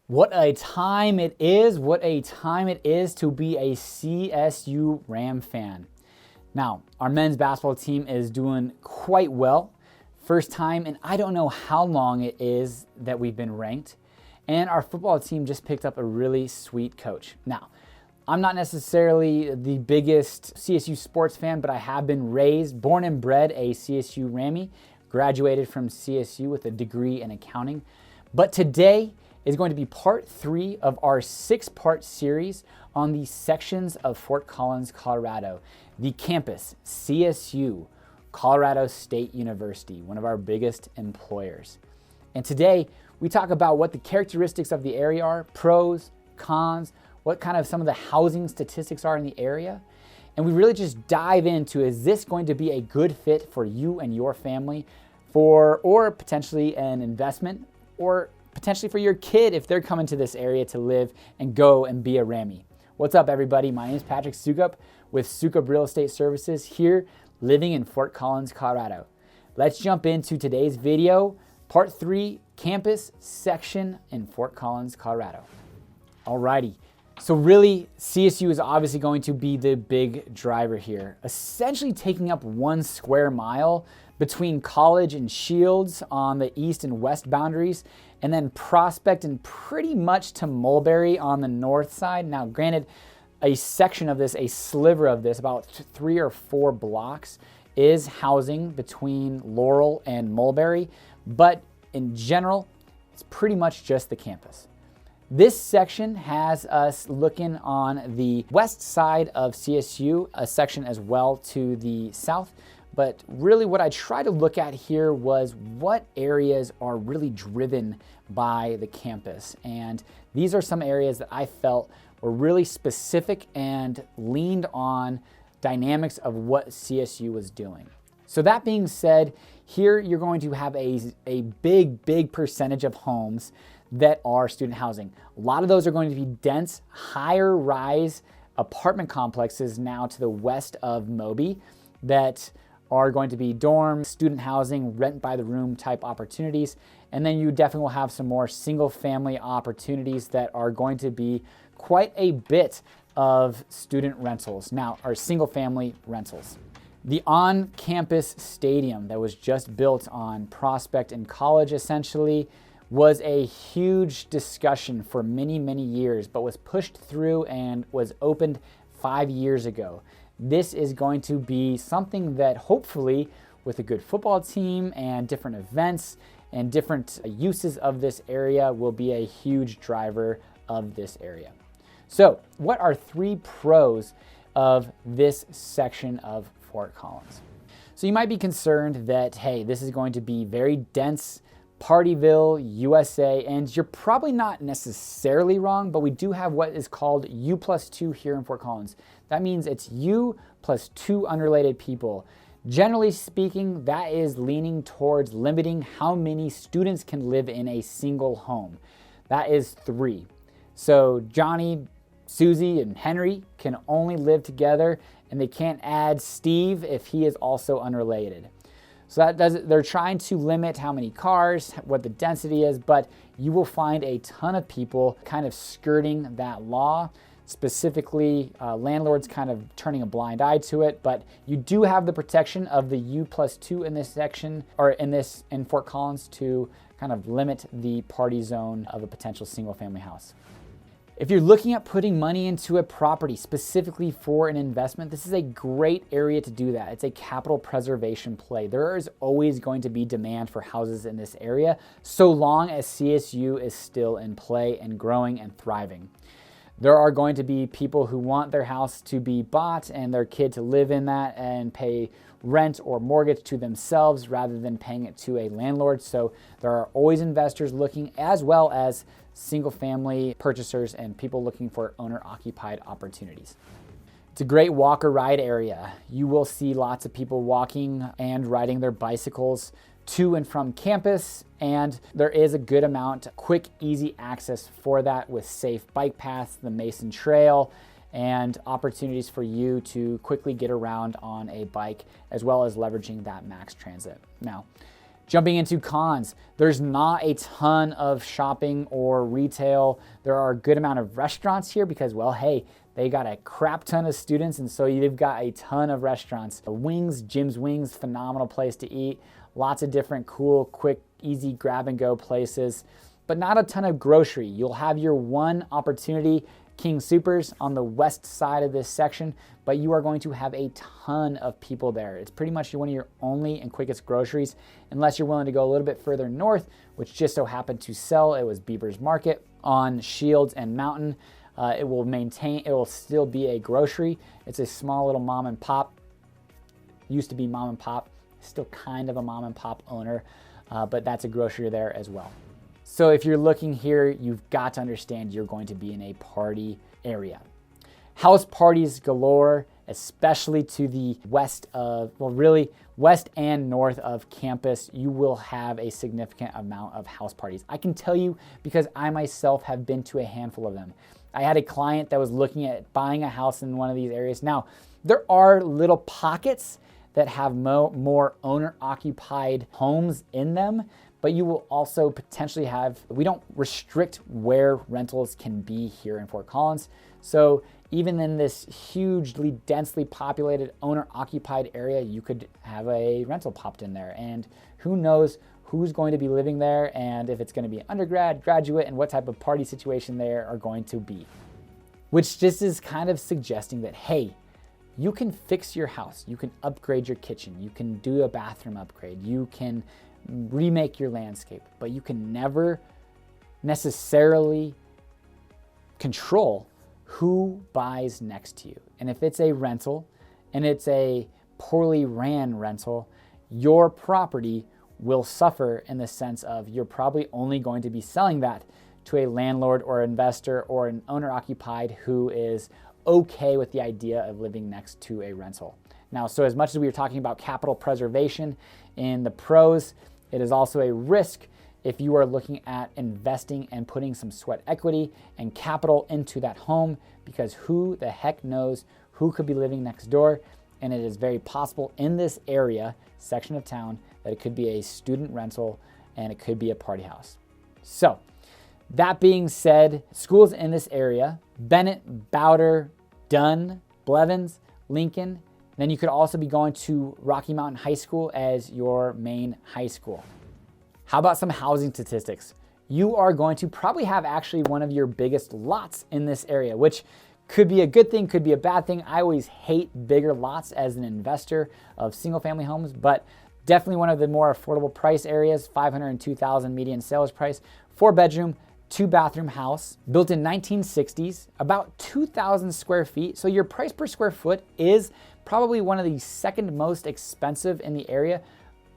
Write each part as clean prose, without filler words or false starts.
What a time it is. What a time it is to be a CSU Ram fan. Now, our men's basketball team is doing quite well. First time, and I don't know how long it is that we've been ranked. And our football team just picked up a really sweet coach. Now, I'm not necessarily the biggest CSU sports fan, but I have been born and bred a CSU Rammy, graduated from CSU with a degree in accounting. But today is going to be part 3 of our 6-part series on the sections of Fort Collins, Colorado, the campus, CSU, Colorado State University, one of our biggest employers. And today we talk about what the characteristics of the area are, pros, cons, what kind of some of the housing statistics are in the area. And we really just dive into, is this going to be a good fit for you and your family or potentially an investment, or potentially for your kid if they're coming to this area to live and go and be a Rammy. What's up, everybody? My name is Patrick Soukup with Soukup Real Estate Services here, living in Fort Collins, Colorado. Let's jump into today's video, part 3, campus section in Fort Collins, Colorado. Alrighty, so really CSU is obviously going to be the big driver here, essentially taking up 1 square mile between College and Shields on the east and west boundaries, and then Prospect and pretty much to Mulberry on the north side. Now, granted, a section of this, a sliver of this, about 3 or 4 blocks is housing between Laurel and Mulberry, but in general, it's pretty much just the campus. This section has us looking on the west side of CSU, a section as well to the south. But really what I try to look at here was what areas are really driven by the campus. And these are some areas that I felt were really specific and leaned on dynamics of what CSU was doing. So that being said, here you're going to have a big percentage of homes that are student housing. A lot of those are going to be dense, higher rise apartment complexes now to the west of Moby that are going to be dorm, student housing, rent by the room type opportunities. And then you definitely will have some more single family opportunities that are going to be quite a bit of student rentals now, or single family rentals. The on-campus stadium that was just built on Prospect and College essentially was a huge discussion for many years, but was pushed through and was opened 5 years ago. This is going to be something that hopefully with a good football team and different events and different uses of this area will be a huge driver of this area. So what are 3 pros of this section of Fort Collins? So you might be concerned that, hey, this is going to be very dense, Partyville, USA, and you're probably not necessarily wrong, but we do have what is called U+2 here in Fort Collins. That means it's you plus 2 unrelated people. Generally speaking, that is leaning towards limiting how many students can live in a single home. That is 3. So Johnny, Susie, and Henry can only live together, and they can't add Steve if he is also unrelated. So they're trying to limit how many cars, what the density is, but you will find a ton of people kind of skirting that law. Specifically, landlords kind of turning a blind eye to it, but you do have the protection of the U+2 in this section, or in Fort Collins, to kind of limit the party zone of a potential single family house. If you're looking at putting money into a property specifically for an investment, this is a great area to do that. It's a capital preservation play. There is always going to be demand for houses in this area, so long as CSU is still in play and growing and thriving. There are going to be people who want their house to be bought and their kid to live in that and pay rent or mortgage to themselves rather than paying it to a landlord. So there are always investors looking, as well as single family purchasers and people looking for owner-occupied opportunities. It's a great walk or ride area. You will see lots of people walking and riding their bicycles to and from campus, and there is a good amount of quick, easy access for that with safe bike paths, the Mason Trail, and opportunities for you to quickly get around on a bike, as well as leveraging that max transit. Now, Jumping into cons, there's not a ton of shopping or retail. There are a good amount of restaurants here because, well, hey, they got a crap ton of students, and so they've got a ton of restaurants. Wings, Jim's Wings, phenomenal place to eat. Lots of different cool, quick, easy grab and go places, but not a ton of grocery. You'll have your one opportunity, King Soopers, on the west side of this section, but you are going to have a ton of people there. It's pretty much one of your only and quickest groceries, unless you're willing to go a little bit further north, which just so happened to sell. It was Beaver's Market on Shields and Mountain. It will still be a grocery. It's a small little mom and pop. Used to be mom and pop, still kind of a mom and pop owner, but that's a grocery there as well. So if you're looking here, you've got to understand you're going to be in a party area. House parties galore, especially to the west of, well, really west and north of campus. You will have a significant amount of house parties. I can tell you because I myself have been to a handful of them. I had a client that was looking at buying a house in one of these areas. Now, there are little pockets that have more owner-occupied homes in them, but you will also potentially have, we don't restrict where rentals can be here in Fort Collins. So even in this hugely densely populated owner-occupied area, you could have a rental popped in there. And who knows who's going to be living there and if it's going to be undergrad, graduate, and what type of party situation they are going to be. Which just is kind of suggesting that, hey, you can fix your house, you can upgrade your kitchen, you can do a bathroom upgrade, you can remake your landscape, but you can never necessarily control who buys next to you. And if it's a rental and it's a poorly ran rental, your property will suffer in the sense of you're probably only going to be selling that to a landlord or investor or an owner-occupied who is okay with the idea of living next to a rental. Now, so as much as we were talking about capital preservation in the pros, it is also a risk if you are looking at investing and putting some sweat equity and capital into that home, because who the heck knows who could be living next door. And it is very possible in this area, section of town, that it could be a student rental and it could be a party house. So that being said, schools in this area, Bennett, Bowder, Dunn, Blevins, Lincoln. Then you could also be going to Rocky Mountain High School as your main high school. How about some housing statistics? You are going to probably have actually one of your biggest lots in this area, which could be a good thing, could be a bad thing. I always hate bigger lots as an investor of single family homes, but definitely one of the more affordable price areas, $502,000 median sales price, 4-bedroom, 2-bathroom house, built in 1960s, about 2,000 square feet. So your price per square foot is probably one of the second most expensive in the area,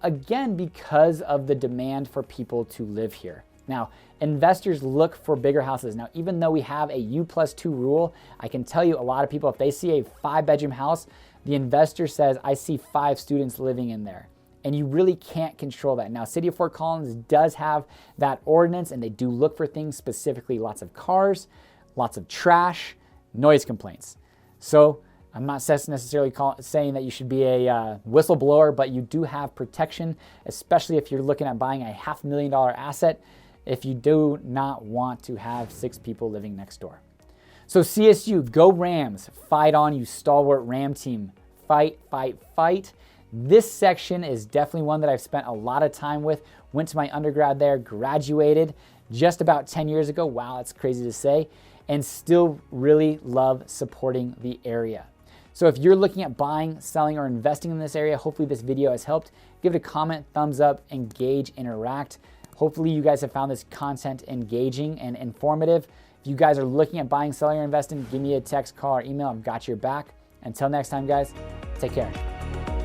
again, because of the demand for people to live here. Now, investors look for bigger houses. Now, even though we have a U+2 rule, I can tell you a lot of people, if they see a 5-bedroom house, the investor says, I see 5 students living in there. And you really can't control that. Now, City of Fort Collins does have that ordinance, and they do look for things specifically, lots of cars, lots of trash, noise complaints. So I'm not necessarily saying that you should be a whistleblower, but you do have protection, especially if you're looking at buying a $500,000 asset, if you do not want to have 6 people living next door. So CSU, go Rams, fight on, you stalwart Ram team. Fight, fight, fight. This section is definitely one that I've spent a lot of time with. Went to my undergrad there, graduated just about 10 years ago. Wow, that's crazy to say. And still really love supporting the area. So if you're looking at buying, selling, or investing in this area, hopefully this video has helped. Give it a comment, thumbs up, engage, interact. Hopefully you guys have found this content engaging and informative. If you guys are looking at buying, selling, or investing, give me a text, call, or email. I've got your back. Until next time, guys, take care.